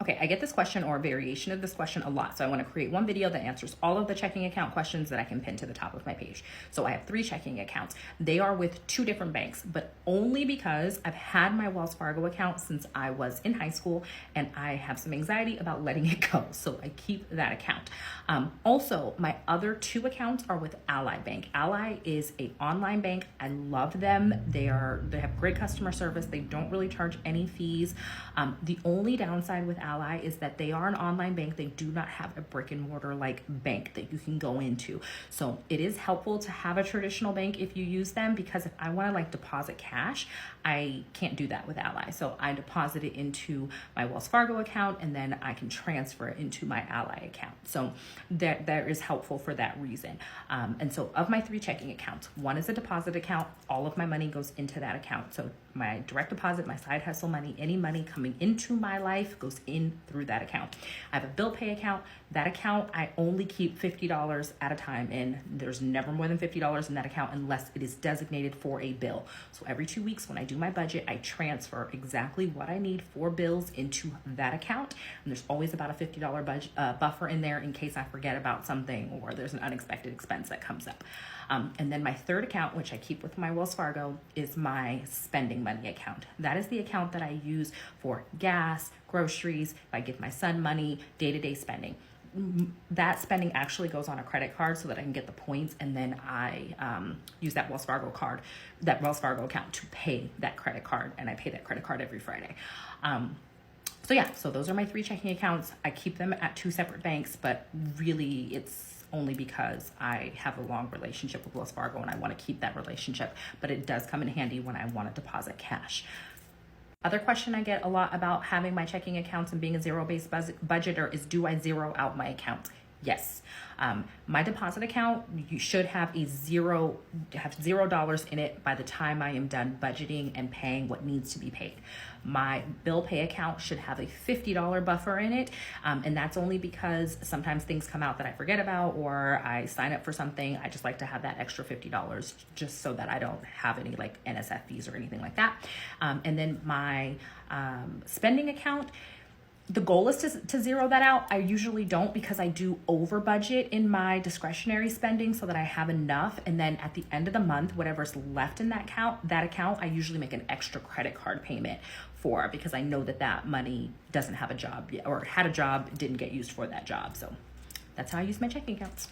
Okay, I get this question or a variation of this question a lot. So I want to create one video that answers all of the checking account questions that I can pin to the top of my page. So I have 3 checking accounts. They are with 2 different banks, but only because I've had my Wells Fargo account since I was in high school and I have some anxiety about letting it go. So I keep that account. Also, my other 2 accounts are with Ally Bank. Ally is an online bank. I love them. They have great customer service. They don't really charge any fees. The only downside with Ally is that they are an online bank. They do not have a brick and mortar like bank that you can go into. So it is helpful to have a traditional bank if you use them, because if I want to like deposit cash, I can't do that with Ally. So I deposit it into my Wells Fargo account and then I can transfer it into my Ally account. So that is helpful for that reason. And so of my 3 checking accounts, one is a deposit account. All of my money goes into that account. So my direct deposit, my side hustle money, any money coming into my life goes in through that account. I have a bill pay account. That account, I only keep $50 at a time in. There's never more than $50 in that account unless it is designated for a bill. So every 2 weeks when I do my budget, I transfer exactly what I need for bills into that account. And there's always about a $50 budget, buffer in there in case I forget about something or there's an unexpected expense that comes up. And then my 3rd account, which I keep with my Wells Fargo, is my spending money account. That is the account that I use for gas, groceries, if I give my son money, day-to-day spending. That spending actually goes on a credit card so that I can get the points, and then I use that Wells Fargo account to pay that credit card, and I pay that credit card every Friday. So those are my 3 checking accounts. I keep them at 2 separate banks, but really it's only because I have a long relationship with Wells Fargo and I want to keep that relationship, but it does come in handy when I want to deposit cash. Other question I get a lot about having my checking accounts and being a zero-based budgeter is, do I zero out my accounts? Yes. My deposit account, you should have $0 in it by the time I am done budgeting and paying what needs to be paid. My bill pay account should have a $50 buffer in it. And that's only because sometimes things come out that I forget about, or I sign up for something. I just like to have that extra $50 just so that I don't have any like NSF fees or anything like that. And then my spending account, the goal is to zero that out. I usually don't, because I do over budget in my discretionary spending so that I have enough. And then at the end of the month, whatever's left in that account, I usually make an extra credit card payment for, because I know that money doesn't have a job yet, or had a job, didn't get used for that job. So that's how I use my checking accounts.